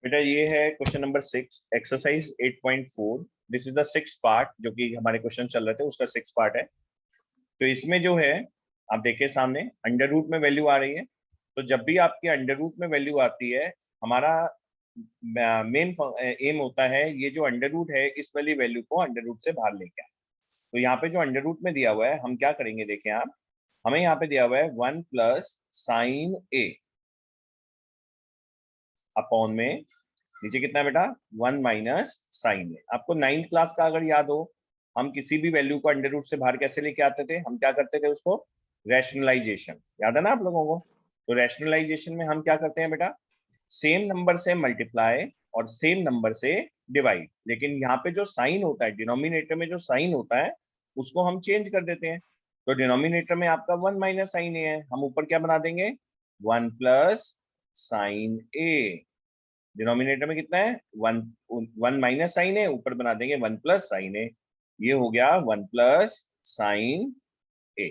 बेटा ये है question number 6 exercise 8.4। This is the 6th part जो कि हमारे क्वेश्चन चल रहे थे उसका 6th पार्ट है। तो इसमें जो है आप देखिए सामने अंडर रूट में वैल्यू आ रही है। तो जब भी आपके अंडर रूट में वैल्यू आती है हमारा मेन एम होता है ये जो अंडर रूट है इस वाली वैल्यू को अंडर रूट से बाहर लेके आए। तो यहाँ पे जो अंडर रूट में दिया हुआ है हम क्या करेंगे देखें आप, हमें यहाँ पे दिया हुआ है 1 प्लस साइन ए अपॉन में नीचे कितना है बेटा 1 माइनस साइन ए। आपको 9th क्लास का अगर याद हो हम किसी भी वैल्यू को अंडर रूट से बाहर कैसे लेके आते थे, हम क्या करते थे उसको रैशनलाइजेशन, याद है ना आप लोगों को। तो रैशनलाइजेशन में हम क्या करते हैं बेटा सेम नंबर से मल्टीप्लाई और सेम नंबर से डिवाइड, लेकिन यहाँ पे जो साइन होता है डिनोमिनेटर में जो साइन होता है उसको हम चेंज कर देते हैं। तो डिनोमिनेटर में आपका 1 माइनस साइन ए है, हम ऊपर क्या बना देंगे 1 प्लस साइन ए। डिनोमिनेटर में कितना है 1 माइनस साइन है, ऊपर बना देंगे 1 प्लस साइन है। ये हो गया 1 प्लस साइन ए।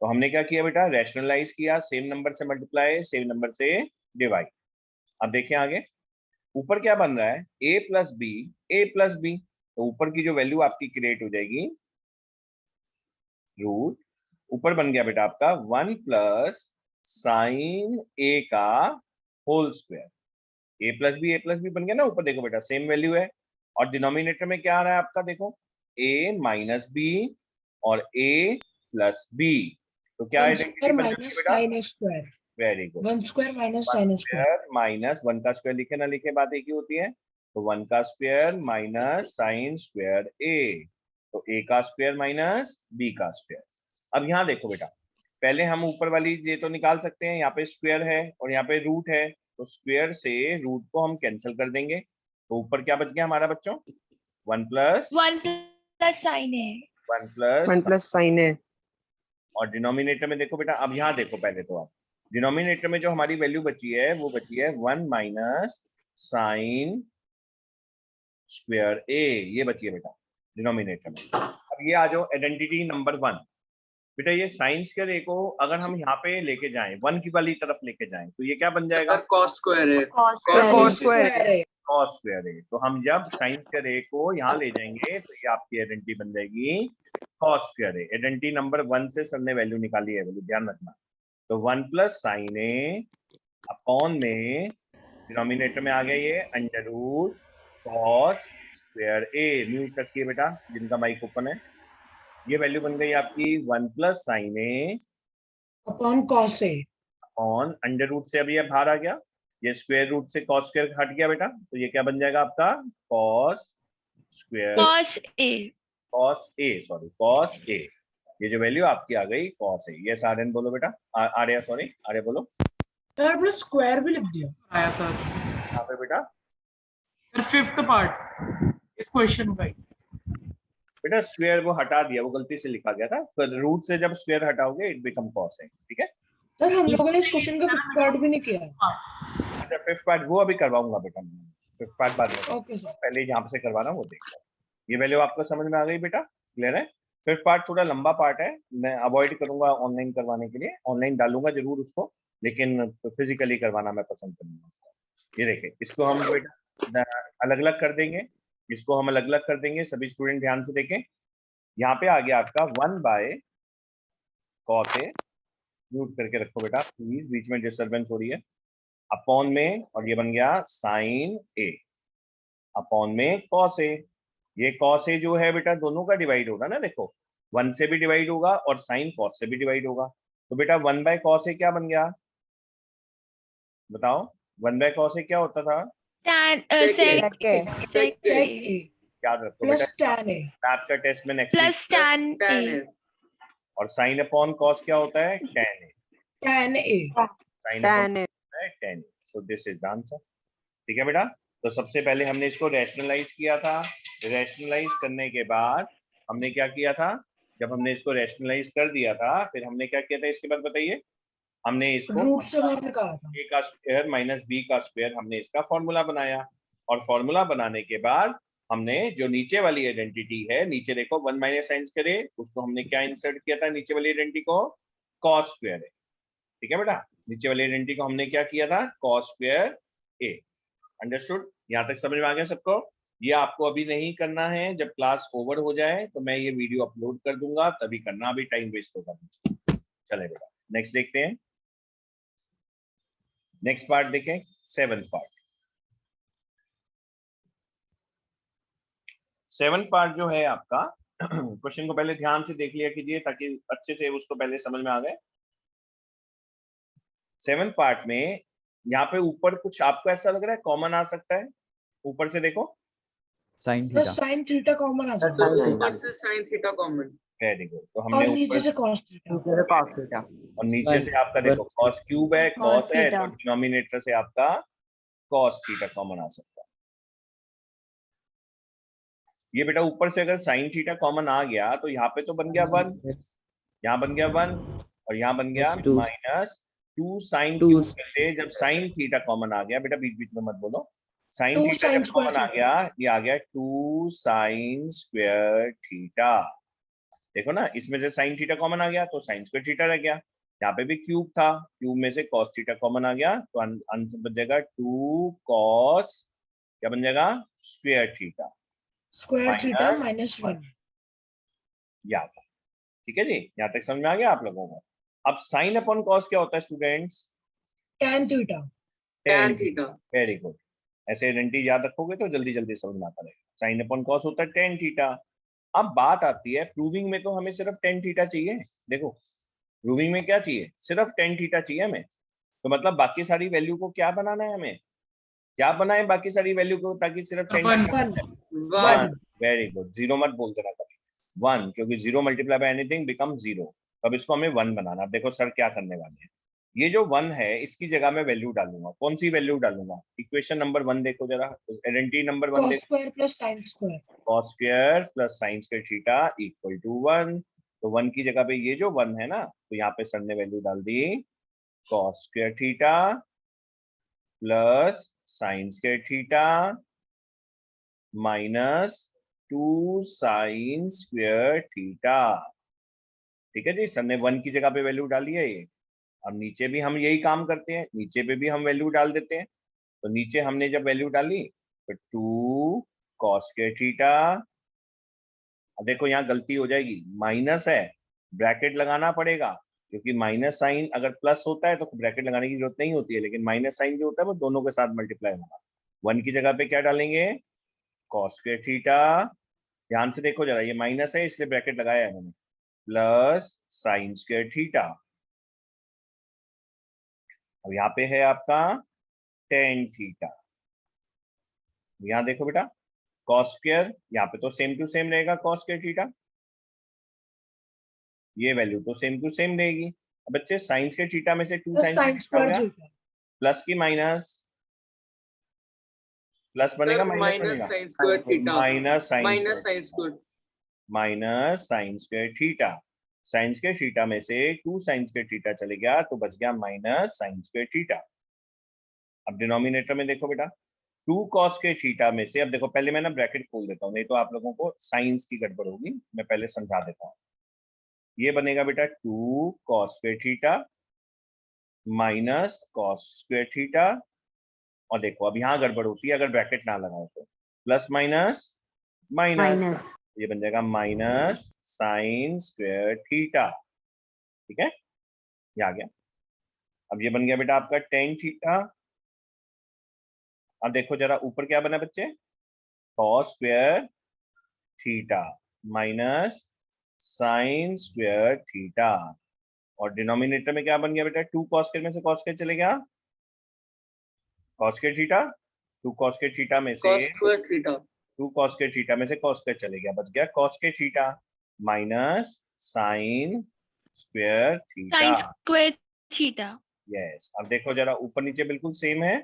तो हमने क्या किया बेटा रैशनलाइज किया, सेम नंबर से मल्टीप्लाई सेम नंबर से डिवाइड। अब देखें आगे ऊपर क्या बन रहा है a plus B A plus B. तो ऊपर की जो वैल्यू आपकी क्रिएट हो जाएगी रूट, ऊपर बन गया बेटा आपका 1 प्लस साइन ए का whole square. A plus B बन गया ना, ऊपर देखो बेटा सेम वैल्यू है। और डिनोमिनेटर में क्या आ रहा है आपका देखो a माइनस बी और a प्लस बी। तो क्या आइडेंटिटी बन जाती है बेटा, very good, 1 square minus 1 sine square. Square minus 1 का स्क्वायर लिखे ना लिखे बात एक ही होती है। तो 1 का स्क्वायर माइनस साइन स्क्वायर ए। तो a का स्क्वायर माइनस b का स्क्वायर। अब यहाँ देखो बेटा पहले हम ऊपर वाली ये तो निकाल सकते हैं, यहाँ पे स्क्वायर है और यहाँ पे रूट है, तो स्क्वायर से रूट को हम कैंसिल कर देंगे। तो ऊपर क्या बच गया हमारा बच्चों 1 प्लस साइन है 1 प्लस 1 प्लस साइन है। और डिनोमिनेटर में देखो बेटा अब यहाँ देखो पहले तो आप डिनोमिनेटर में जो हमारी वैल्यू बची है वो बची है 1 माइनस साइन स्क्वायर ए, ये बची है बेटा डिनोमिनेटर में। अब ये आ जाओ आइडेंटिटी नंबर 1। बेटा ये साइन स्क्वायर ए को अगर हम यहाँ पे लेके जाएं 1 की वाली तरफ लेके जाएं तो ये क्या बन जाएगा कॉस स्क्वायर है। cos स्क्वायर है। कॉस स्क्वायर ए। तो हम जब साइन स्क्वायर ए को यहाँ ले जाएंगे तो ये आपकी आइडेंटिटी बन जाएगी कॉस स्क्वायर ए। आइडेंटिटी नंबर 1 से सर ने वैल्यू निकाली है, वैल्यू ध्यान रखना। तो 1 प्लस साइन ए अपॉन में डिनोमिनेटर में आ गया ये अंडर रूट कॉस स्क्वायर ए। म्यूट रखिए बेटा जिनका माइक ओपन है। ये वैल्यू बन गई आपकी 1 plus sign A upon cos A upon under root से अभी ये बाहर आ गया, ये स्क्वायर रूट से कॉस स्क्वायर हट गया बेटा, तो ये क्या बन जाएगा आपका कॉस स्क्वायर कॉस ए। ये जो वैल्यू आपकी आ गई कॉस ए। ये आर्यन बोलो बेटा, आर्या सॉरी आर्या बोलो। सर आपने स्क्वायर भी लिख दिया आया सर। यहाँ पे बेटा सर 5th पार्ट इस क्वेश्चन का बेटा स्क्वायर वो हटा दिया, वो गलती से लिखा गया था। तो रूट से जब स्क्वायर हटाओगे इट बिकम कॉस है, ठीक है। सर हम लोगों ने इस क्वेश्चन का फिफ्थ पार्ट भी नहीं किया। अच्छा 5th पार्ट वो अभी करवाऊंगा बेटा, 5th पार्ट बाद में। Okay sir. पहले जहाँ से करवाना वो देख लो। ये वैल्यू आपको समझ में आ गई बेटा, क्लियर है। 5th पार्ट थोड़ा लंबा पार्ट है, मैं अवॉइड करूंगा ऑनलाइन करवाने के लिए, ऑनलाइन डालूंगा जरूर उसको, लेकिन फिजिकली करवाना मैं पसंद करूंगा उसको। ये देखिए इसको हम बेटा अलग अलग कर देंगे, इसको हम अलग अलग कर देंगे। सभी स्टूडेंट ध्यान से देखें, यहाँ पे आ गया आपका 1 बाय कॉस ए, म्यूट करके रखो बेटा प्लीज, बीच में डिस्टर्बेंस हो रही है, अपॉन में और ये बन गया साइन ए अपॉन में कॉस ए। ये कॉस ए जो है बेटा दोनों का डिवाइड होगा ना, देखो 1 से भी डिवाइड होगा और साइन कॉस से भी डिवाइड होगा। तो बेटा 1 बाय कॉस ए क्या बन गया बताओ, 1 बाय कॉस ए क्या होता था, याद रखो बेटा प्लस टैन ए मैथ्स का टेस्ट में नेक्स्ट प्लस टैन ए और साइन अपॉन कॉस क्या होता है tan A. Tan A sine upon tan, so this is the answer, ठीक है बेटा। तो सबसे पहले हमने इसको रैशनलाइज किया था, रैशनलाइज करने के बाद हमने क्या किया था, जब हमने इसको रैशनलाइज कर दिया था फिर हमने क्या किया था इसके बाद बताइए, हमने इसको रूट से बाहर निकाला था। a का स्क्वायर माइनस b का स्क्वायर हमने इसका फॉर्मूला बनाया, और फॉर्मूला बनाने के बाद हमने जो नीचे वाली आइडेंटिटी है, नीचे देखो 1 माइनस साइन करे उसको हमने क्या इंसर्ट किया था नीचे वाली आइडेंटिटी को कॉस स्क्वायर है, ठीक है बेटा। नीचे वाली आइडेंटिटी को हमने क्या किया था कॉस स्क्वायर ए। अंडरस्टूड? यहाँ तक समझ में आ गया सबको? ये आपको अभी नहीं करना है, जब क्लास ओवर हो जाए तो मैं ये वीडियो अपलोड कर दूंगा, तभी करना, अभी टाइम वेस्ट होगा। चले बेटा नेक्स्ट देखते हैं। नेक्स्ट पार्ट देखें, 7th पार्ट। 7th पार्ट जो है आपका, क्वेश्चन को पहले ध्यान से देख लिया कीजिए ताकि अच्छे से उसको पहले समझ में आ गए। 7th पार्ट में यहाँ पे ऊपर कुछ आपको ऐसा लग रहा है कॉमन आ सकता है? ऊपर से देखो, साइन तो थीटा। साइन थीटा कॉमन आ जाता है ऊपर से sin theta common. Very good. तो और हमने नीचे ऊपर से cos थीटा। cos theta. और नीचे से आपका देखो cos क्यूब है, Cos cos है, theta। तो डिनोमिनेटर से आपका cos थीटा कॉमन आ सकता है। ये बेटा ऊपर से अगर sin थीटा कॉमन आ गया तो यहाँ पे तो बन गया 1, यहाँ बन गया 1 और यहाँ बन गया Yes, two। -2 sin Two। Cube करते, जब sin थीटा कॉमन आ गया, बेटा बीच बीच में मत बोलो, sin 2 थीटा sin जब कॉमन square आ गया, ये आ गया 2 sin स्क्वायर थीटा। देखो ना, इसमें से sin थीटा कॉमन आ गया तो sin स्क्वायर थीटा रह गया। यहाँ पे भी क्यूब था, क्यूब में से cos थीटा कॉमन आ गया तो आंसर बन जाएगा 2 cos, क्या बन जाएगा, square theta square theta minus -1। याद। ठीक है जी, यहाँ तक समझ में आ गया आप लोगों को? अब साइन अपॉन कॉस क्या होता है students? tan theta. tan theta. Very good. ऐसे आइडेंटिटी याद रखोगे तो जल्दी जल्दी समझ में आता रहेगा। साइन अपॉन कॉस होता है tan थीटा। अब बात आती है प्रूविंग में, तो हमें सिर्फ tan थीटा चाहिए। देखो प्रूविंग में क्या चाहिए, सिर्फ tan थीटा चाहिए हमें। तो मतलब बाकी सारी वैल्यू को क्या बनाना है हमें, क्या बनाए बाकी सारी वैल्यू को, ताकि सिर्फ tan One। Theta. 1 very good, zero मत बोलते ना कभी, 1, क्योंकि 0 मल्टीप्लाई बाय एनीथिंग बिकम 0। अब इसको हमें 1 बनाना। अब देखो सर क्या करने वाले हैं, ये जो 1 है इसकी जगह मैं वैल्यू डालूंगा। कौन सी वैल्यू डालूंगा? इक्वेशन नंबर 1 देखो जरा, आइडेंटिटी नंबर 1 cos देखो, square plus sin square. cos square plus sin square theta equal to 1। तो 1 की जगह पे ये जो 1 है ना, तो यहाँ पे सर ने वैल्यू डाल दी cos square theta plus sin square theta minus 2 sin square theta. ठीक है जी, सर ने 1 की जगह पे वैल्यू डाली है ये। अब नीचे भी हम यही काम करते हैं, नीचे पे भी हम वैल्यू डाल देते हैं। तो नीचे हमने जब वैल्यू डाली तो 2 cos स्क्वायर थीटा। अब देखो यहाँ गलती हो जाएगी, माइनस है, ब्रैकेट लगाना पड़ेगा, क्योंकि माइनस साइन अगर प्लस होता है तो ब्रैकेट लगाने की जरूरत नहीं होती है, लेकिन माइनस साइन जो होता है वो दोनों के साथ मल्टीप्लाई होगा। 1 की जगह पे क्या डालेंगे, cos स्क्वायर थीटा। ध्यान से देखो जरा, ये माइनस है इसलिए ब्रैकेट लगाया है मैंने, प्लस साइन स्क्वायर थीटा। अब यहाँ पे है आपका tan थीटा। यहाँ देखो बेटा, cos स्क्वायर, यहाँ पे तो सेम टू सेम रहेगा cos स्क्वायर थीटा, ये वैल्यू तो सेम टू सेम रहेगी। अब बच्चे साइन स्क्वायर थीटा में से 2 plus sine sin square square हो गया, थीटा। प्लस की माइनस, प्लस बनेगा सर माइनस माइनस बनेगा, sin square theta. Minus sine minus sin square. Minus sine square theta. Sine square theta में से 2 साइन स्क्वायर थीटा चले गया तो बच गया माइनस साइन स्क्वायर थीटा। अब डिनोमिनेटर में देखो बेटा, 2 cos स्क्वायर थीटा में से, अब देखो पहले मैं ना ब्रैकेट खोल देता हूँ, नहीं तो आप लोगों को साइंस की गड़बड़ होगी, मैं पहले समझा देता हूँ। ये बनेगा बेटा 2 cos square theta minus cos square theta, और देखो अब यहाँ गड़बड़ होती है अगर ब्रैकेट ना लगाओ तो, प्लस माइनस माइनस, ये बन जाएगा माइनस साइन स्क्वायर थीटा। ठीक है, ये आ गया। अब ये बन गया बेटा आपका tan थीटा। अब देखो जरा ऊपर क्या बना बच्चे, cos square theta minus sine square theta, और डिनोमिनेटर में क्या बन गया बेटा, 2 cos स्क्वायर में से cos स्क्वायर चले गया, cos square theta, 2 cos square theta में से cos square theta. 2 cos square theta में से cos स्क्वायर चले गया, बच गया cos square theta minus sine square theta. sin square theta। Yes, अब देखो जरा ऊपर नीचे बिल्कुल सेम है,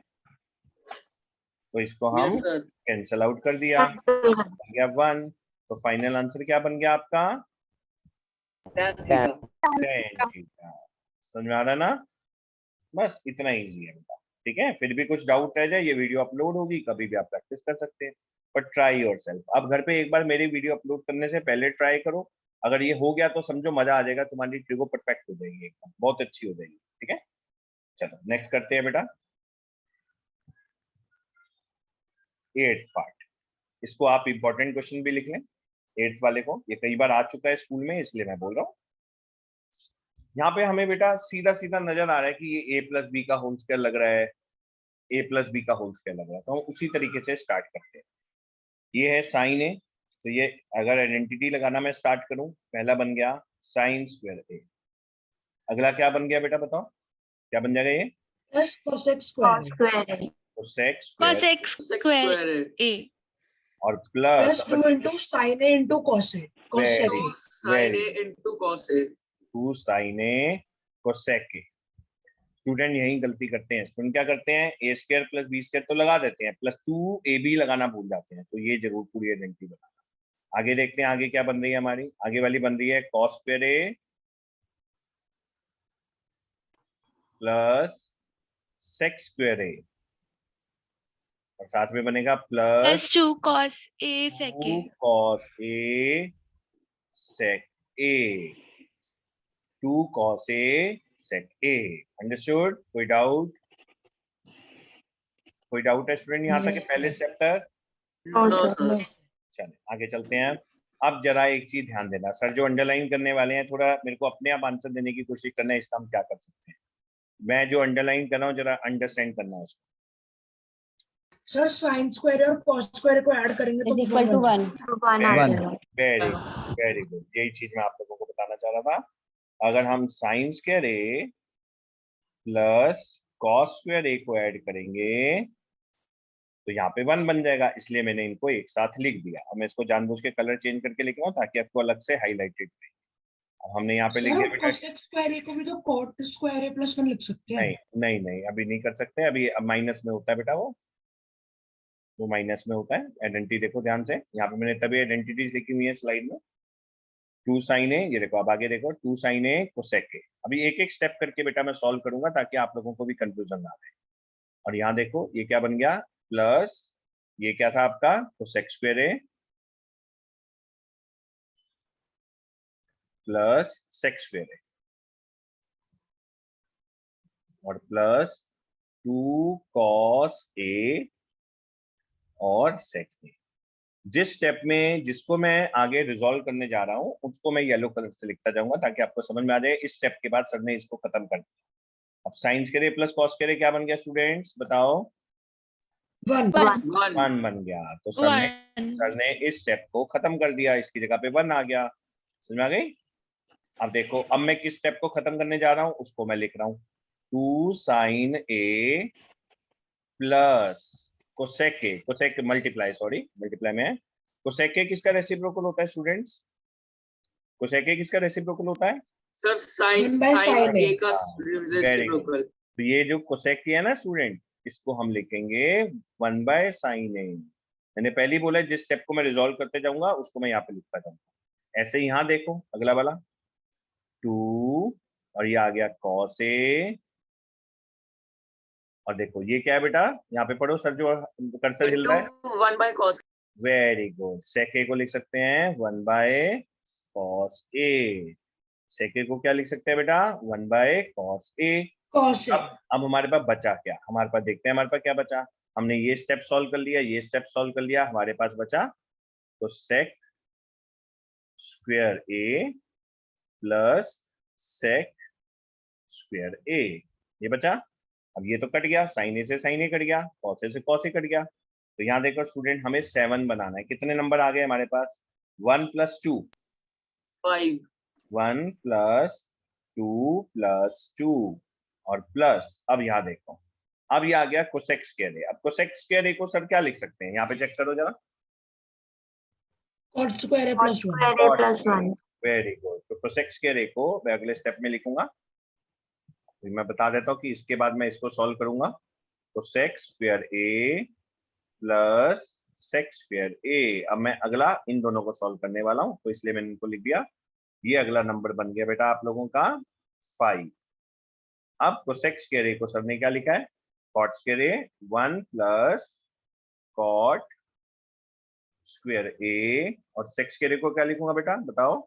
तो इसको हम यस सर। कैंसल आउट कर दिया, बन गया 1। तो फाइनल आंसर क्या बन गया आपका, tan थीटा। tan theta. समझ में आ रहा है ना? बस इतना इजी है बेटा। ठीक है, फिर भी कुछ डाउट रह जाए, ये वीडियो अपलोड होगी, कभी भी आप प्रैक्टिस कर सकते हैं, बट ट्राई योरसेल्फ। अब घर पे एक बार मेरी वीडियो अपलोड करने से पहले ट्राई करो, अगर ये हो गया तो समझो मजा आ जाएगा, तुम्हारी ट्रिगो परफेक्ट हो जाएगी, एकदम बहुत अच्छी हो जाएगी। ठीक है, चलो नेक्स्ट करते हैं बेटा। 8th part. इसको आप इंपॉर्टेंट क्वेश्चन भी लिख लें 8th वाले को, ये कई बार आ चुका है स्कूल में इसलिए मैं बोल रहा हूँ। यहाँ पे हमें बेटा सीधा सीधा नजर आ रहा है कि ये a प्लस बी का होल स्क्वायर लग रहा है, a प्लस बी का होल स्क्वायर लग रहा है, तो हम उसी तरीके से स्टार्ट करते हैं। ये है साइन ए, तो ये अगर आइडेंटिटी लगाना मैं स्टार्ट करूं, पहला बन गया साइन स्क्वायर ए। अगला क्या बन गया बेटा बताओ, क्या बन जाएगा ये? Plus cosec cos square square a cosec square cos x square a और plus plus 2 into sine A into cosec cosec Very A. sin A into cos A. 2 sine A cosec A. Student यही गलती करते हैं, student क्या करते हैं A square plus B square तो लगा देते हैं, प्लस 2 ए बी लगाना भूल जाते हैं, तो ये जरूर पूरी आइडेंटिटी बनाना। आगे देखते हैं आगे क्या बन रही है हमारी, आगे वाली बन रही है cos square A plus sec square A और साथ में बनेगा plus plus 2 cos a sec 2 a cos a sec a 2 cos a sec a। Understood? कोई डाउट? कोई डाउट है स्टूडेंट यहाँ तक के पहले स्टेप तक? No, sir. चलिए आगे चलते हैं। अब जरा एक चीज ध्यान देना, सर जो अंडरलाइन करने वाले हैं थोड़ा मेरे को अपने आप आंसर देने की कोशिश करना है, इसका हम क्या कर सकते हैं। मैं जो अंडरलाइन कर रहा हूँ जरा अंडरस्टैंड करना है उसको। सर साइन स्क्वायर और कॉस स्क्वायर को ऐड करेंगे तो इक्वल टू 1 1 आ One. जाएगा। वेरी गुड, यही चीज मैं आप लोगों को बताना चाह रहा था। अगर हम sign square A plus cos square A को ऐड करेंगे तो यहाँ पे 1 बन जाएगा, इसलिए मैंने इनको एक साथ लिख दिया। अब मैं इसको जानबूझ के कलर चेंज करके लिख रहा हूँ ताकि आपको अलग से हाईलाइटेड रहे। अब हमने यहाँ पे लिख दिया सर बेटा, कोसेक स्क्वायर ए को भी तो कॉट स्क्वायर ए प्लस 1 लिख सकते हैं। नहीं नहीं नहीं अभी नहीं कर सकते, अभी माइनस में होता है बेटा, वो माइनस में होता है। आइडेंटिटी देखो ध्यान से, यहाँ पे मैंने तभी आइडेंटिटीज लिखी हुई है स्लाइड में। 2 साइन ए, ये देखो अब आगे देखो 2 साइन ए कोसेक ए। अभी एक एक स्टेप करके बेटा मैं सॉल्व करूंगा ताकि आप लोगों को भी कंफ्यूजन ना आए। और यहाँ देखो ये क्या बन गया, प्लस ये क्या था आपका cosec square A plus sec square A और प्लस 2 कॉस ए और सेक ए। जिस स्टेप में जिसको मैं आगे रिजॉल्व करने जा रहा हूं उसको मैं येलो कलर से लिखता जाऊंगा ताकि आपको समझ में आ जाए। इस स्टेप के बाद सर ने इसको खत्म कर दिया। अब sign square A plus cos square A क्या बन गया स्टूडेंट्स बताओ? 1 1. 1 बन गया। तो सर ने इस स्टेप को खत्म कर दिया, इसकी जगह पे 1 आ गया। समझ में आ गई? अब देखो अब मैं किस स्टेप को खत्म करने जा रहा हूं उसको मैं लिख रहा हूं 2 sine A plus cosec A, cosec multiply में है। कोसेक ए किसका रेसिप्रोकल होता है स्टूडेंट्स? कोसेक ए किसका रेसिप्रोकल होता है? Sir, sin 1 by sin A A. का Very good. reciprocal. तो ये जो कोसेक है ना स्टूडेंट, इसको हम लिखेंगे 1 बाय साइन ए। मैंने पहले ही बोला जिस स्टेप को मैं रिजॉल्व करते जाऊंगा उसको मैं यहाँ पे लिखता जाऊंगा। ऐसे ही यहाँ देखो अगला वाला 2 और ये आ गया कॉस ए और देखो ये क्या है बेटा, यहाँ पे पढ़ो सर जो कर्सर हिल रहा है। Into 1 by cos. Very good, sec A को लिख सकते हैं 1 by cos A. Sec A को क्या लिख सकते हैं बेटा 1 by cos A. Cos A. अब हमारे पास बचा क्या, हमारे पास देखते हैं हमारे पास क्या बचा। हमने ये स्टेप सॉल्व कर लिया, ये स्टेप सॉल्व कर लिया, हमारे पास बचा तो sec square A plus sec square ए, ये बचा। अब ये तो कट गया, साइन ए से साइन ए कट गया, कॉस ए से कॉस ए कट गया। तो यहाँ देखो स्टूडेंट हमें 7 बनाना है। कितने नंबर आ गए हमारे पास? 1 + 2 5. 1 + 2 + 2 और प्लस अब यहाँ देखो अब ये आ गया कोसेक स्क्वायर ए। अब कोसेक स्क्वायर ए को सर क्या लिख सकते हैं, यहाँ पे चेक करो जरा। Cot square A plus 1 square a plus 1 very good. तो कोसेक स्क्वायर ए को मैं अगले स्टेप में लिखूंगा। तो मैं बता देता हूँ कि इसके बाद मैं इसको सॉल्व करूंगा। Cosec square A plus sec square A. अब मैं अगला इन दोनों को सॉल्व करने वाला हूँ तो इसलिए मैंने इनको लिख दिया। ये अगला नंबर बन गया बेटा आप लोगों का 5। अब कोसेक स्क्वायर ए को सर ने क्या लिखा है cot square A 1 + cot square A और सेक स्क्वायर ए को क्या लिखूंगा बेटा बताओ?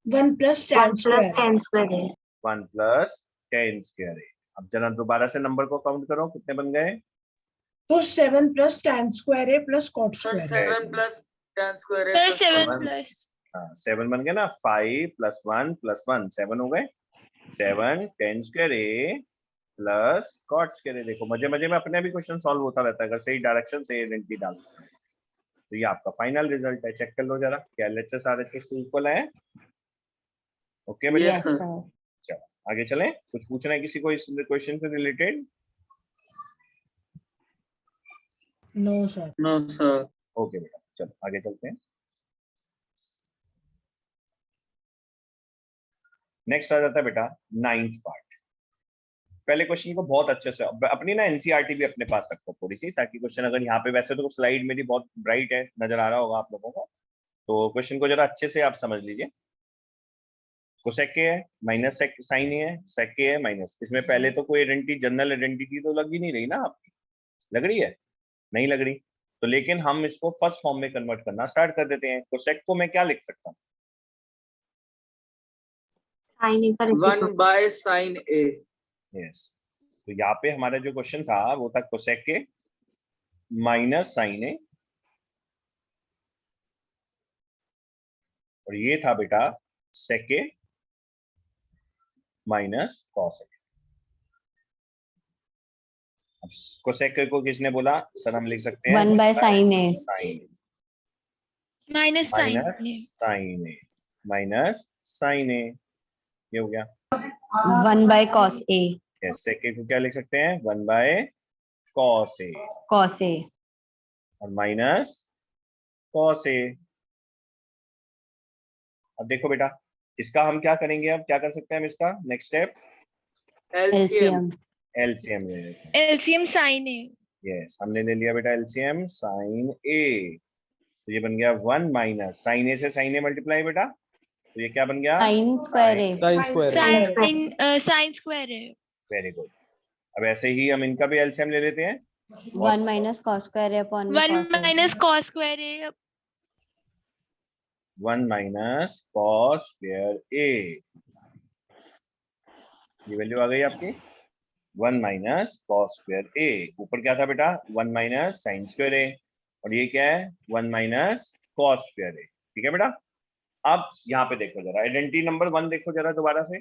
1 + tan square 10 square a 1 + tan square A. अब जरा दोबारा से नंबर को काउंट करो कितने बन गए? तो 7 प्लस tan स्क्वायर है प्लस cot सर स्क्वायर है। 7 plus tan square है सर plus 7 1 प्लस हाँ 7 बन गया ना, 5 + 1 + 1 7 हो गए। 7 tan square A plus cot square ए। देखो मजे मजे में अपने भी क्वेश्चन सॉल्व होता रहता है अगर सही डायरेक्शन से आइडेंटिटी डाल। तो ये आपका फाइनल रिजल्ट है, चेक कर लो जरा क्या LHS RHS को इक्वल है। ओके बेटा, Yes, Yes, sir. sir. चलो आगे चलें। कुछ पूछना है किसी को इस क्वेश्चन से related? No sir. No, sir. Okay बेटा, चलो आगे चलते हैं। नेक्स्ट आ जाता है बेटा 9th पार्ट। पहले क्वेश्चन को बहुत अच्छे से अपनी ना एनसीईआरटी भी अपने पास रखो थोड़ी सी, ताकि क्वेश्चन अगर यहाँ पे, वैसे तो स्लाइड मेरी बहुत ब्राइट है, नजर आ रहा होगा आप लोगों को, तो क्वेश्चन को जरा अच्छे से आप समझ लीजिए। कोसेक के है माइनस सेक साइन है, सेक के है माइनस, इसमें पहले तो कोई आइडेंटिटी, जनरल आइडेंटिटी तो लग ही नहीं रही ना आपकी, लग रही है? नहीं लग रही। तो लेकिन हम इसको फर्स्ट फॉर्म में कन्वर्ट करना स्टार्ट कर देते हैं। कोसेक को मैं क्या लिख सकता हूँ? Sin A का 1 reciprocal. by sin A. Yes, तो यहाँ पे हमारा जो क्वेश्चन था वो था कोसेक के माइनस साइन ए, और ये था बेटा सेक के माइनस कॉस ए। अब कोसेक को किसने बोला? सर हम लिख सकते हैं 1 by sin A. Sine minus sine minus sine A minus sine A, ये हो गया। 1 by cos A. Yes, sec को क्या लिख सकते हैं? 1 by cos A Cos A. और माइनस कॉस ए। अब देखो बेटा, इसका हम क्या करेंगे? अब क्या कर सकते हैं हम इसका नेक्स्ट स्टेप? LCM. एलसीएम ले लेते हैं। एलसीएम साइन ए। यस, हमने ले लिया बेटा एलसीएम साइन ए, तो ये बन गया 1 माइनस साइन ए से साइन ए मल्टीप्लाई बेटा, तो ये क्या बन गया? Sin square A. Sin square. Sine square है। Very good. अब ऐसे ही हम इनका भी एलसीएम ले लेते हैं। 1 minus cos square A upon 1 cos A. Minus cos square है। 1 माइनस कॉस स्क्वायर ए, ये वैल्यू आ गई आपकी 1 माइनस कॉस स्क्वायर ए। ऊपर क्या था बेटा? 1 माइनस साइन स्क्वायर ए, और ये क्या है? 1 माइनस कॉस स्क्वायर ए। ठीक है बेटा, अब यहाँ पे देखो जरा, आइडेंटिटी नंबर 1 देखो जरा दोबारा से।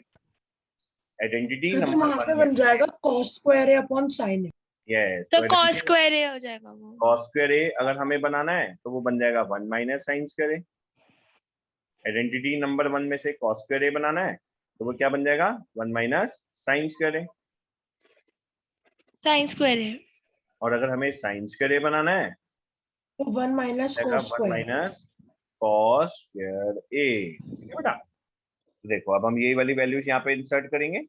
आइडेंटिटी तो नंबर वहां पे बन जाएगा cos स्क्वायर है अपॉन sin है। यस, तो कॉस स्क्वायर ए हो जाएगा वो। कॉस स्क्वायर ए अगर हमें बनाना है तो वो बन जाएगा 1 माइनस साइन स्क्वायर ए। आइडेंटिटी नंबर 1 में से कॉस स्क्वायर ए बनाना है तो वो क्या बन जाएगा? 1 माइनस साइन स्क्वायर ए। साइन स्क्वायर है। और अगर हमें साइन स्क्वायर ए बनाना है तो 1 माइनस जाएगा cos 1 square. Minus cos square A. ठीक है बेटा, देखो अब हम यही वाली वैल्यूज यहाँ पे इंसर्ट करेंगे।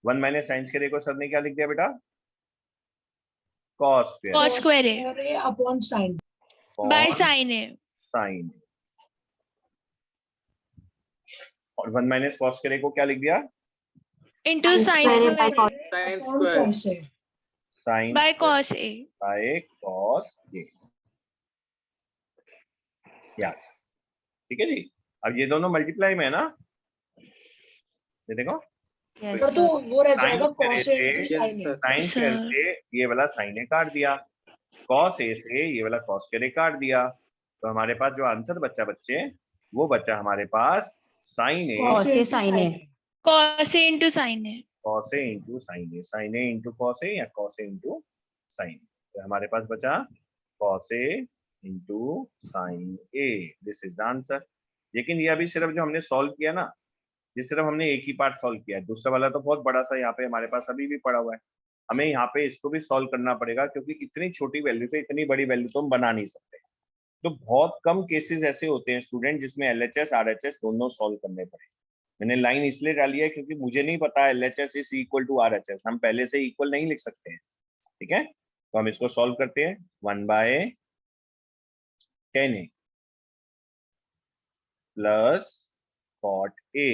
1 माइनस साइन स्क्वायर ए को सर ने क्या लिख दिया बेटा? कॉस स्क्वायर कॉस स्क्वायर है अपॉन sin। बाय साइन है। साइन, और 1 माइनस कॉस स्क्वायर ए को क्या लिख दिया? इनटू साइन Sin by स्क्वायर cos. Sin upon square. cos है। Sine by cos A. By cos A. यार ठीक है जी। अब ये दोनों मल्टीप्लाई में है ना, ये देखो Yes, पर तो sir. वो रह Sin जाएगा स्क्वायर cos ए into Yes, sin sir. है। Sine square sir. से ये वाला साइन ए काट दिया, कॉस ए से ये वाला कॉस स्क्वायर ए काट दिया, तो हमारे पास जो आंसर बच्चा बच्चे वो बच्चा हमारे पास sine A Cos A sin A. Cos A into sine है। Cos A into sine A, sine A into cos A या कॉस ए इंटू साइन, तो हमारे पास बचा cos A into sine A. This is the answer. लेकिन ये अभी सिर्फ जो हमने सॉल्व किया ना, ये सिर्फ हमने एक ही पार्ट सॉल्व किया है, दूसरा वाला तो बहुत बड़ा सा यहाँ पे हमारे पास अभी भी पड़ा हुआ है। हमें यहाँ पे इसको भी सॉल्व करना पड़ेगा, क्योंकि इतनी छोटी वैल्यू से इतनी बड़ी वैल्यू तो हम बना नहीं सकते। तो बहुत कम केसेस ऐसे होते हैं स्टूडेंट जिसमें LHS RHS दोनों सॉल्व करने पड़े। मैंने लाइन इसलिए डाली है क्योंकि मुझे नहीं पता LHS is equal to RHS, हम पहले से इक्वल नहीं लिख सकते हैं। ठीक है, तो हम इसको सॉल्व करते हैं। 1 by 10A plus cot A।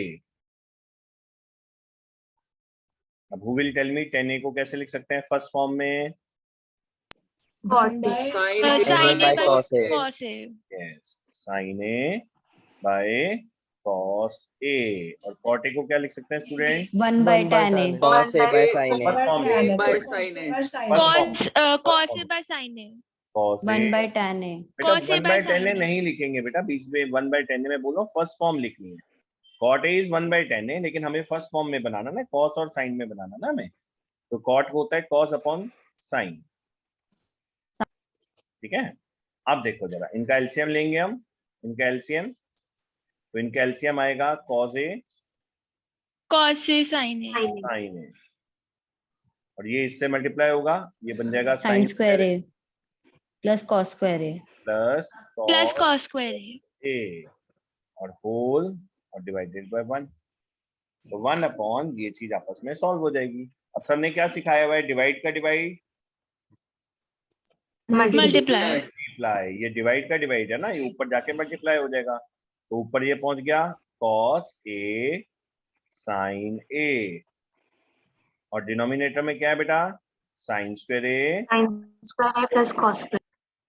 अब who will tell me 10A को कैसे लिख सकते हैं फर्स्ट फॉर्म में? 1 by Sin sine by A by cos A. Cos A. Yes, sin A by cos A और cot A को क्या लिख सकते हैं student? 1/tan A. cos A by sin A. First form A में by sin A. First form cos A by sin A. cos A 1/tan A. बेटा cos A 1 by by 10 sin A. नहीं लिखेंगे बेटा, बीच में 1 by 10 में बोलो first form लिखनी है। cot A is 1 by 10 है, लेकिन हमें फर्स्ट फॉर्म में बनाना ना, cos और sin में बनाना ना हमें, तो cot होता है cos upon sin। ठीक है, अब देखो जरा इनका एलसीएम लेंगे हम, इनका एलसीएम, तो इनका एलसीएम आएगा cos A cos A sin A. sin A, और ये इससे मल्टीप्लाई होगा, ये बन जाएगा Sin square A plus cos square A. Plus Plus cos square A. A और होल और डिवाइडेड बाय 1, तो 1 अपॉन ये चीज आपस में सॉल्व हो जाएगी। अब सर ने क्या सिखाया हुआ है, डिवाइड का डिवाइड Multiply. मल्टीप्लाई, ये डिवाइड का डिवाइड है ना, ये ऊपर जाके मल्टीप्लाई हो जाएगा, तो ऊपर ये पहुंच गया cos A sin A, और डिनोमिनेटर में क्या है बेटा, sin square A plus cos square.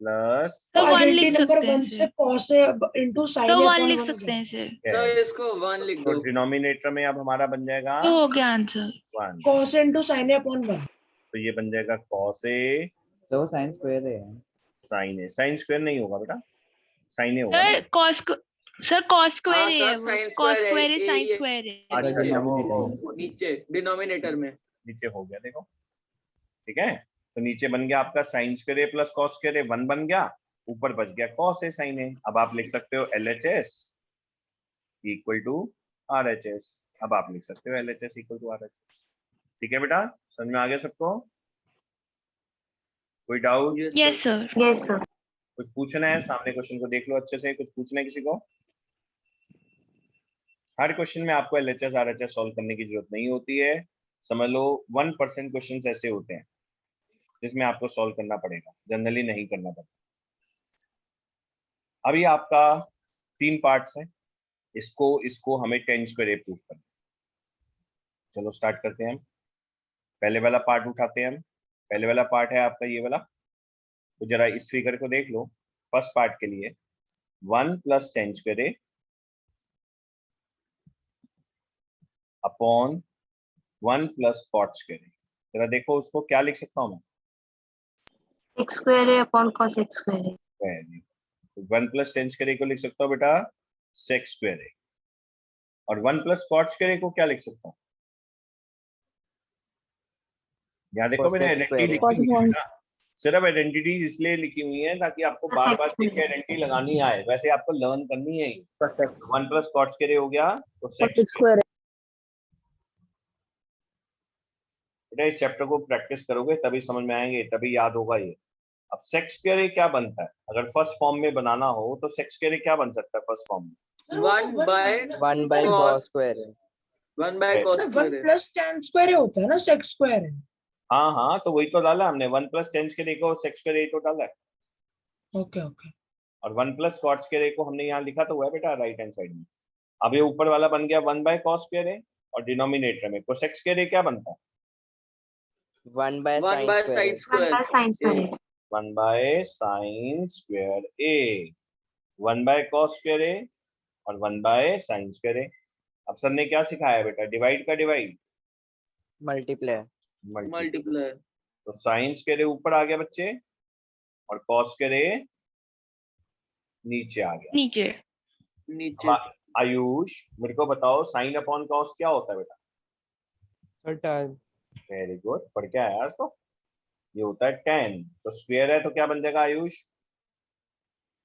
Plus तो 1 आइडेंटिटी लिख नंबर सकते हैं 1 इसे। से cos A into sin तो A 1 upon लिख 1 हो सकते हैं जाएगा। इसे। तो इसको 1 लिख तो दो। डिनोमिनेटर में अब हमारा बन जाएगा तो हो गया answer. 1, cos A into sin A upon 1। तो ये बन जाएगा cos A तो sin square है। sin A, sin square नहीं होगा बेटा, sin A होगा ना। सर cos square A हाँ, है सर, वो, sin cos square है, square A A sin ये- square A। अच्छा, तो वो नीचे डिनोमिनेटर में। नीचे हो गया देखो, ठीक है, तो नीचे बन गया आपका sin square A plus cos square A, 1 बन गया, ऊपर बच गया cos A sin A। अब आप लिख सकते हो LHS इक्वल टू RHS, अब आप लिख सकते हो LHS इक्वल टू RHS। ठीक है बेटा, समझ में आ गया सबको? कोई doubt? Yes sir. Yes, sir. कुछ पूछना है? सामने क्वेश्चन को देख लो अच्छे से, कुछ पूछना है किसी को? हर क्वेश्चन में आपको LHS RHS सॉल्व करने की जरूरत नहीं होती है, समझ लो 1% क्वेश्चन ऐसे होते हैं जिसमें आपको सॉल्व करना पड़ेगा, जनरली नहीं करना पड़ता। अभी आपका 3 पार्ट्स है, इसको हमें 10 स्क्वायर ए प्रूफ करना। चलो स्टार्ट करते हैं हम, पहले वाला पार्ट उठाते हैं हम। पहले वाला पार्ट है आपका ये वाला, तो जरा इस फिगर को देख लो। फर्स्ट पार्ट के लिए 1 प्लस 10 स्क्वायर ए अपॉन 1 प्लस कॉट स्क्वायर ए, जरा देखो उसको क्या लिख सकता हूँ मैं, X square A upon cos X square A. 1 plus 10 square A को लिख सकता हूँ बेटा सेक स्क्वायर ए, और 1 प्लस कॉट स्क्वायर ए को क्या लिख सकता हूँ, यहाँ देखो मैंने आइडेंटिटी लिखी हुई है ना, सिर्फ आइडेंटिटी इसलिए लिखी हुई है ताकि आपको बार बार एक आइडेंटिटी लगानी आए, वैसे आपको लर्न करनी है। 1 प्लस कॉट स्क्वायर ए हो गया तो सेक स्क्वायर। बेटा इस चैप्टर को प्रैक्टिस करोगे तभी समझ में आएंगे, तभी याद होगा ये। अब सेक स्क्वायर ए क्या बनता है, अगर फर्स्ट फॉर्म में बनाना हो तो सेक स्क्वायर ए क्या बन सकता है फर्स्ट फॉर्म में? 1 by cos square है। 1 by cos सर 1 square है। प्लस tan स्क्वायर ए होता है ना, sec स्क्वायर है। हाँ हाँ, तो वही तो डाला हमने, 1 प्लस 10 स्क्वायर ए को सेक स्क्वायर ए तो डाला है, ओके ओके। और 1 प्लस कॉट स्क्वायर ए को हमने यहाँ लिखा तो हुआ है बेटा राइट हैंड साइड में। अब ये ऊपर वाला बन गया 1 बाय कॉस स्क्वायर ए, और डिनोमिनेटर में कोसेक स्क्वायर ए क्या बनता है? 1 by 1 by sin 1 square। by sin square A. 1 by sine square A, 1 by cos square A और 1 बाय साइन स्क्वायर ए। अब सर ने क्या सिखाया बेटा, डिवाइड का डिवाइड multiply मल्टीप्लाई। तो साइन स्क्वायर ए ऊपर आ गया बच्चे, और कॉस स्क्वायर ए नीचे आ गया। नीचे। नीचे अब आयुष मेरे को बताओ साइन अपॉन कॉस क्या होता है बेटा? tan वेरी गुड, पढ़ के आया आज तो। ये होता है tan, तो स्क्वायर है तो क्या बन जाएगा आयुष?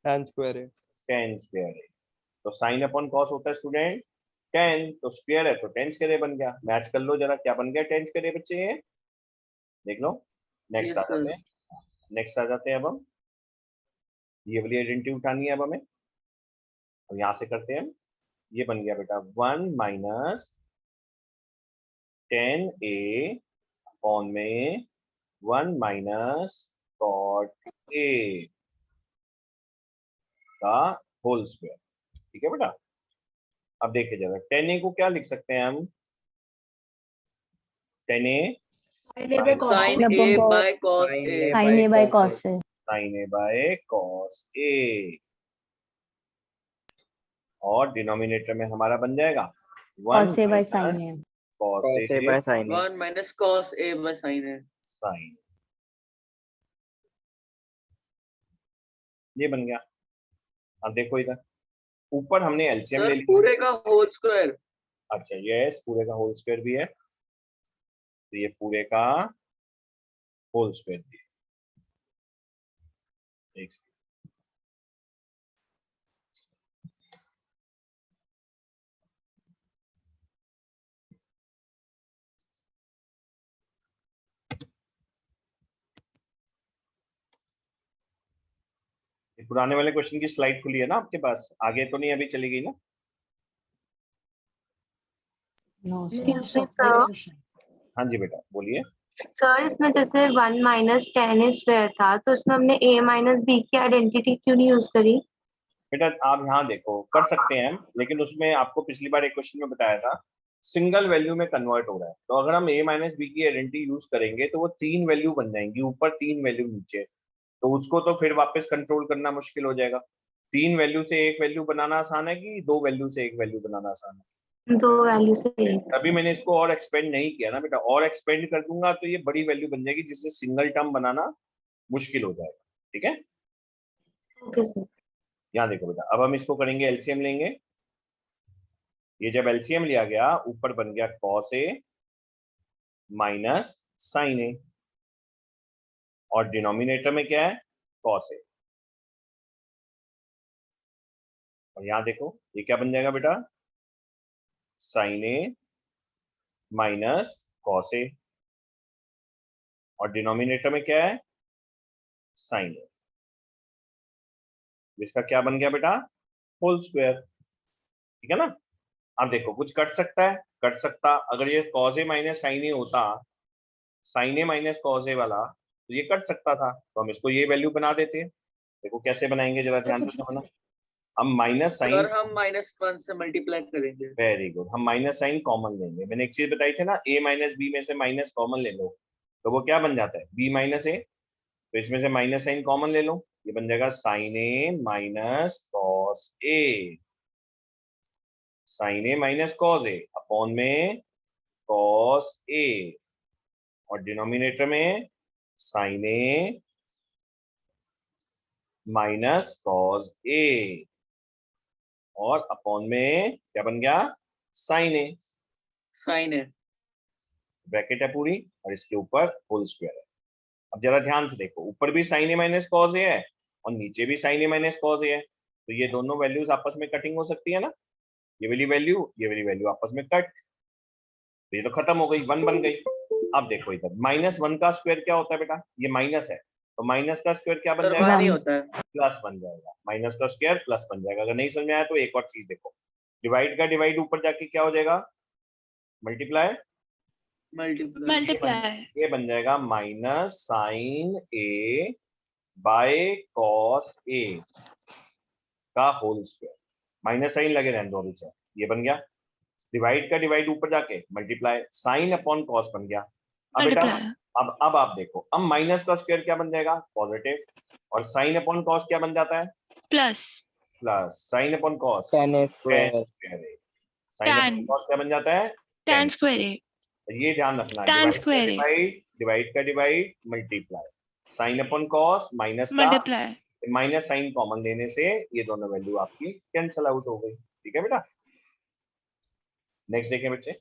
square है। tan स्क्वायर है, तो साइन अपॉन कॉस होता है स्टूडेंट tan, तो स्क्वायर है तो tan स्क्वायर ए बन गया। मैच कर लो जरा, क्या बन गया tan स्क्वायर ए बच्चे, ये देख लो। नेक्स्ट Yes, आ जाते हैं, नेक्स्ट आ जाते हैं। अब हम ये वाली आइडेंटिटी उठानी है अब हमें, अब यहाँ से करते हैं हम। ये बन गया बेटा 1 माइनस 10a अपॉन में 1 माइनस कॉट ए का होल स्क्वायर। ठीक है बेटा, अब देखिए जरा 10a को क्या लिख सकते हैं हम? 10a sin A by cos sin A। A by cos A। Sin A by cos A. sin a by cos a। और डिनोमिनेटर में हमारा बन जाएगा cos a by sin a. cos cos a by sin a. 1 minus cos A by sin A. sin, ये बन गया। अब देखो इधर ऊपर हमने एलसीएम ले सर लिया। पूरे का होल स्क्वायर। अच्छा यस, पूरे का होल स्क्वायर भी है, तो ये पूरे का होल स्क्वायर भी है। एक सेकंड। ये पुराने वाले क्वेश्चन की स्लाइड खुली है ना आपके पास? आगे तो नहीं अभी चली गई ना? No, sir. Excuse me, sir. हाँ जी बेटा बोलिए। सर इसमें जैसे 1 माइनस टेन स्क्वायर था तो उसमें हमने a माइनस बी की आइडेंटिटी क्यों नहीं यूज करी? बेटा आप यहाँ देखो, कर सकते हैं हम, लेकिन उसमें आपको पिछली बार एक क्वेश्चन में बताया था सिंगल वैल्यू में कन्वर्ट हो रहा है, तो अगर हम a माइनस बी की आइडेंटिटी यूज करेंगे तो वो 3 वैल्यू बन जाएंगी, ऊपर 3 वैल्यू नीचे, तो उसको तो फिर वापस कंट्रोल करना मुश्किल हो जाएगा। 3 वैल्यू से एक वैल्यू बनाना आसान है कि 2 वैल्यू से एक वैल्यू बनाना आसान है? 2 वैल्यू से एक। तभी मैंने इसको और एक्सपेंड नहीं किया ना बेटा, और एक्सपेंड कर दूंगा तो ये बड़ी वैल्यू बन जाएगी जिससे सिंगल टर्म बनाना मुश्किल हो जाएगा। ठीक है, ओके सर। यहाँ देखो बेटा, अब हम इसको करेंगे एलसीएम लेंगे। ये जब एलसीएम लिया गया ऊपर बन गया cos a minus sin a, और डिनोमिनेटर में क्या है cos a, और यहाँ देखो ये क्या बन जाएगा बेटा sin a minus cos a, और डिनोमिनेटर में क्या है sin a, इसका क्या बन गया बेटा होल स्क्वायर। ठीक है ना? अब देखो कुछ कट सकता है, कट सकता, अगर ये cos a minus sin a होता, sin a minus cos a वाला, तो ये कट सकता था, तो हम इसको ये वैल्यू बना देते। देखो कैसे बनाएंगे, जरा ध्यान से समझना। हम माइनस साइन, सर हम -1 से मल्टीप्लाई करेंगे। वेरी गुड, हम माइनस साइन कॉमन लेंगे। मैंने एक चीज बताई थी ना, a माइनस बी में से माइनस कॉमन ले लो तो वो क्या बन जाता है b माइनस ए, तो इसमें से माइनस साइन कॉमन ले लो, ये बन जाएगा sign A minus cos A, sine A minus cos A upon में कॉस ए, और डिनोमिनेटर में sign A minus cos A, और अपॉन में क्या बन गया साइन ए, साइन है। ब्रैकेट है पूरी, और इसके ऊपर होल स्क्वायर है। अब जरा ध्यान से देखो, ऊपर भी साइन ए माइनस कॉस ए है और नीचे भी साइन ए माइनस कॉस ए है, तो ये दोनों वैल्यूज आपस में कटिंग हो सकती है ना, ये वाली वैल्यू आपस में कट, तो ये तो खत्म हो गई, 1 बन गई। अब देखो इधर -1 का स्क्वायर क्या होता है बेटा, ये माइनस है, तो माइनस का स्क्वायर क्या बन सर जाएगा 1 ही होता है। प्लस बन जाएगा, माइनस का स्क्वायर प्लस बन जाएगा। अगर नहीं समझ में आया तो एक और चीज देखो, डिवाइड का डिवाइड ऊपर जाके क्या हो जाएगा मल्टीप्लाई, मल्टीप्लाई ये बन जाएगा minus sine A by cos A का होल स्क्वायर, माइनस साइन लगे रहने दो बीच में, ये बन गया। डिवाइड का डिवाइड ऊपर जाके मल्टीप्लाई, साइन अपॉन कॉस बन गया। अब बेटा मल्टीप्लाई अब आप देखो, अब माइनस का स्क्वायर क्या बन जाएगा पॉजिटिव, और साइन अपॉन कॉस क्या बन जाता है plus plus, sine upon cos tan a square. Sine upon tan cos क्या बन जाता है tan स्क्वायर है ये ध्यान रखना, tan स्क्वायर है डिवाइड का divide multiply, sine upon cos minus का मल्टीप्लाई माइनस साइन कॉमन लेने से ये दोनों वैल्यू आपकी कैंसल आउट हो गई। ठीक है बेटा, नेक्स्ट देखें बच्चे।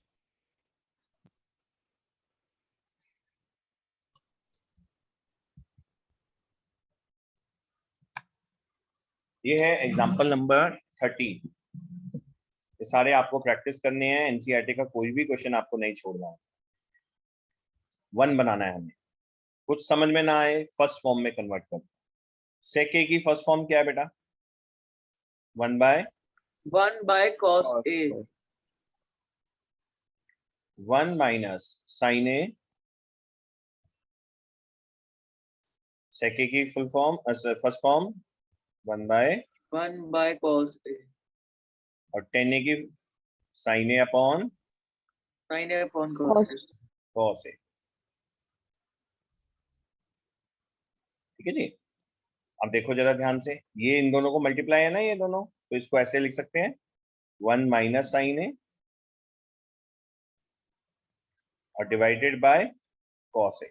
ये है एग्जांपल नंबर 30, ये सारे आपको प्रैक्टिस करने हैं, एनसीईआरटी का कोई भी क्वेश्चन आपको नहीं छोड़ना है, 1 बनाना है हमें। कुछ समझ में ना आए फर्स्ट फॉर्म में कन्वर्ट कर, सेक ए की फर्स्ट फॉर्म क्या है बेटा 1 by cos A। 1 minus sine A, sec A की full form first form 1 by cos A। और टेन ए की sine A upon sin A upon cos A। Cos A. ठीक है जी, अब देखो जरा ध्यान से, ये इन दोनों को मल्टीप्लाई है ना ये दोनों, तो इसको ऐसे लिख सकते हैं 1 माइनस साइन ए और divided by cos A.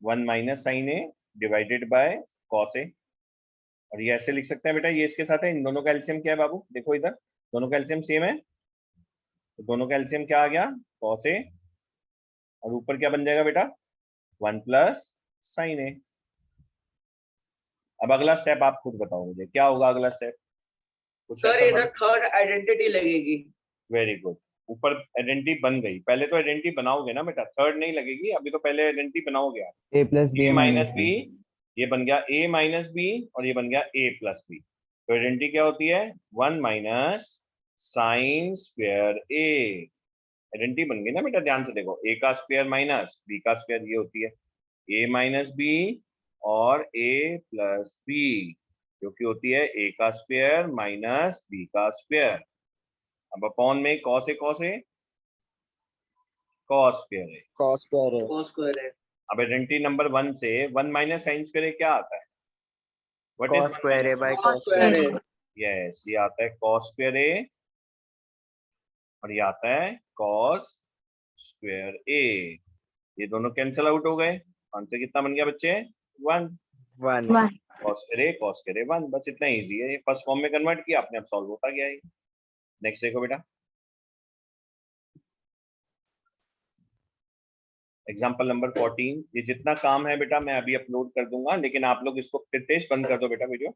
1 minus sine A divided by cos A. और ये ऐसे लिख सकते हैं बेटा, ये इसके साथ है, इन दोनों का एलसीएम क्या है बाबू, देखो इधर दोनों का एलसीएम सेम है, तो दोनों का एलसीएम क्या आ गया, कॉस ए, और ऊपर क्या बन जाएगा बेटा, 1 प्लस साइन ए। अब अगला स्टेप आप खुद बताओ मुझे, क्या होगा अगला स्टेप? कुछ सर ऐसा इधर थर्ड आइडेंटिटी लगेगी। वेरी गुड, ऊपर आइडेंटिटी बन गई, पहले तो आइडेंटिटी बनाओगे ना बेटा, थर्ड नहीं लगेगी, अभी तो पहले आइडेंटिटी बनाओगे आप। ए प्लस बी ए माइनस बी, ये बन गया ए माइनस बी और ये बन गया ए प्लस बी। तो आइडेंटिटी क्या होती है, 1 माइनस साइन स्क्वायर ए। आइडेंटिटी बन गई ना बेटा, ध्यान से देखो, ए का स्क्वायर माइनस बी का स्क्वायर, ये होती है ए माइनस बी और ए प्लस बी, जो कि होती है ए का स्क्वायर माइनस बी का स्क्वायर। अब अपॉन में cos A cos A, cos square A, cos square है। cos स्क्वायर है। अब आइडेंटिटी नंबर 1 से 1 माइनस साइन स्क्वायर ए क्या आता है, व्हाट कॉस इज स्क्वायर है बाय cos कॉस स्क्वायर है। यस, ये आता है कॉस स्क्वायर ए और ये आता है कॉस स्क्वायर ए। ये दोनों कैंसिल आउट हो गए, आंसर कितना बन गया बच्चे, 1। 1 कॉस स्क्वायर ए 1, बस इतना इजी है, ये फर्स्ट फॉर्म में कन्वर्ट किया आपने, अब सॉल्व होता गया है। नेक्स्ट देखो बेटा, एग्जाम्पल नंबर 14। ये जितना काम है बेटा मैं अभी अपलोड कर दूंगा, लेकिन आप लोग इसको, तीर्थेश बंद कर दो बेटा वीडियो,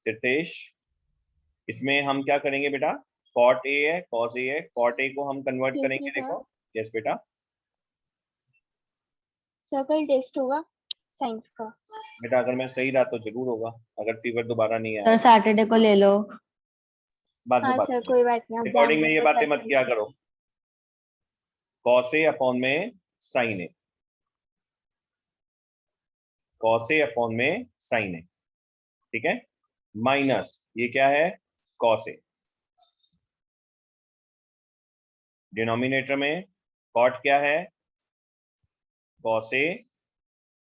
तीर्थेश। इसमें हम क्या करेंगे बेटा, कॉट ए है, कॉस ए है, कॉट ए को हम कन्वर्ट करेंगे, देखो, यस बेटा, सर्कल टेस्ट होगा साइंस का। बेटा अगर मैं सही रहा तो जरूर होगा, अगर फीवर दोबारा नहीं सर आया सैटरडे को ले लो। बाद में हाँ बात सर करेंगे। कोई बात नहीं, आप रिकॉर्डिंग में ध्यान ये रखो बातें मत सर। किया करो, कॉस ए अपॉन में sign A, cos A upon में साइन ए, ठीक है, माइनस ये क्या है, कॉस ए, डिनोमिनेटर में कॉट क्या है, कॉस ए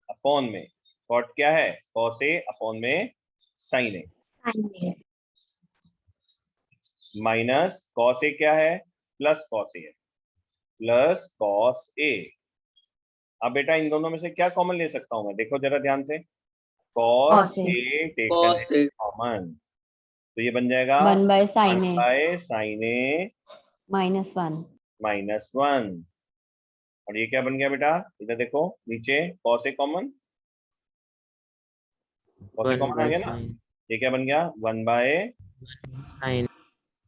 अपॉन में, कॉट क्या है, कॉस ए अपॉन में साइन ए, माइनस कॉस ए क्या है, प्लस कॉस ए है, प्लस कॉस ए। अब बेटा इन दोनों में से क्या कॉमन ले सकता हूं मैं, देखो जरा ध्यान से, cos Cos A। A cos taken A. Common, तो ये बन जाएगा 1 by sine A by sine A -1। -1। और ये क्या बन गया बेटा, इधर देखो नीचे cos A common, cos A common आ गया ना, ये क्या बन गया, 1 by sine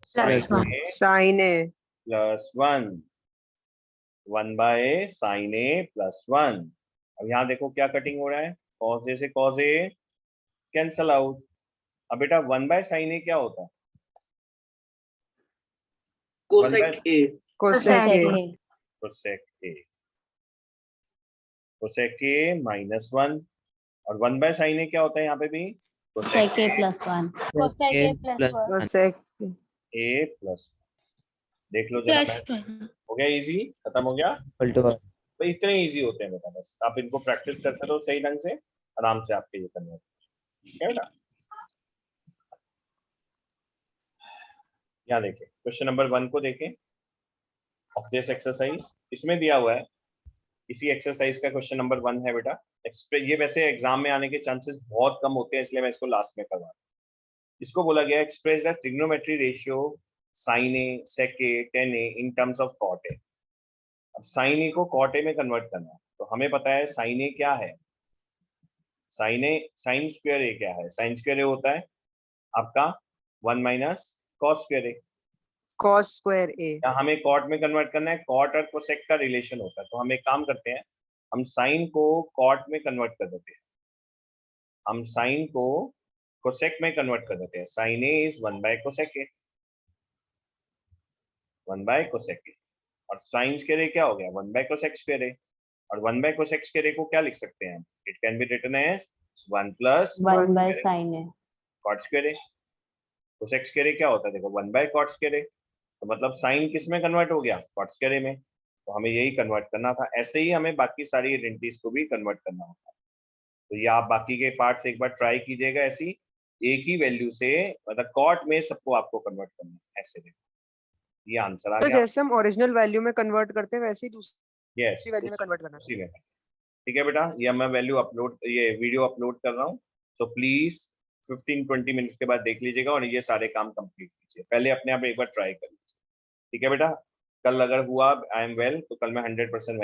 sine A plus 1, 1 by sine A plus 1। अब यहाँ देखो क्या कटिंग हो रहा है, कॉस ए से कॉस ए कैंसल आउट। अब बेटा 1 बाय साइन ए क्या होता है, cosec A. Cosec A cosec A, cosec A -1, और 1 बाय साइन ए क्या होता है यहाँ पे भी, Cosec A +1। cosec a plus 1। A plus, देख लो जरा, हो गया इजी, खत्म हो गया। तो इतने इजी होते हैं बेटा, बस आप इनको प्रैक्टिस करते रहो सही ढंग से, आराम से आपके ये करने, ठीक है बेटा। यहाँ देखें क्वेश्चन नंबर 1 को देखें ऑफ दिस एक्सरसाइज, इसमें दिया हुआ है, इसी एक्सरसाइज का क्वेश्चन नंबर 1 है बेटा। ये वैसे एग्जाम में आने के चांसेस बहुत कम होते हैं, इसलिए मैं इसको लास्ट में करवा रहा हूं। इसको बोला गया express the trigonometry ratio sine A sec A tan A in terms of cot A. अब साइन ए को कॉट ए में कन्वर्ट करना है, तो हमें पता है साइन ए क्या है, साइन स्क्वायर ए क्या है, साइन स्क्वायर ए होता है आपका 1 minus cos square A, cos square a या हमें कॉट में कन्वर्ट करना है, कॉट और कोसेक का रिलेशन होता है, तो हम एक काम करते हैं, हम साइन को कॉट में कन्वर्ट कर देते हैं, हम साइन को कोसेक में कन्वर्ट कर देते हैं, sine A is 1 by cosec A, 1 by cosec A, और साइन स्क्वायर ए क्या हो गया, 1 बाय कोसेक स्क्वायर ए, और 1 बाय कोसेक स्क्वायर ए को क्या लिख सकते हैं, it can be written as 1 plus 1 by sine A cot square A. Cosec square A क्या होता है, देखो 1 बाय कॉट स्क्वायर ए, तो मतलब साइन किस में कन्वर्ट हो गया, कॉट स्क्वायर ए में, तो हमें यही कन्वर्ट करना था। ऐसे ही हमें बाकी सारी आइडेंटिटीज को भी कन्वर्ट करना होता है, तो ये आप बाकी के पार्ट्स एक बार ट्राई कीजिएगा ऐसी, एक ही वैल्यू से मतलब कॉट में सबको आपको कन्वर्ट करना है, ऐसे देखो ये आंसर आ तो गया। जैसे हम ओरिजिनल वैल्यू में कन्वर्ट करते हैं वैसे ही दूसरी यस वैल्यू में कन्वर्ट करना है। उसी में। ठीक है बेटा, ये मैं वैल्यू अपलोड, ये वीडियो अपलोड कर रहा हूँ, तो प्लीज 15-20 मिनट्स के बाद देख लीजिएगा और ये सारे काम कंप्लीट कीजिए। पहले अपने आप एक बार ट्राई कर लीजिए। ठीक है बेटा, कल अगर हुआ आई एम वेल तो कल मैं 100% वही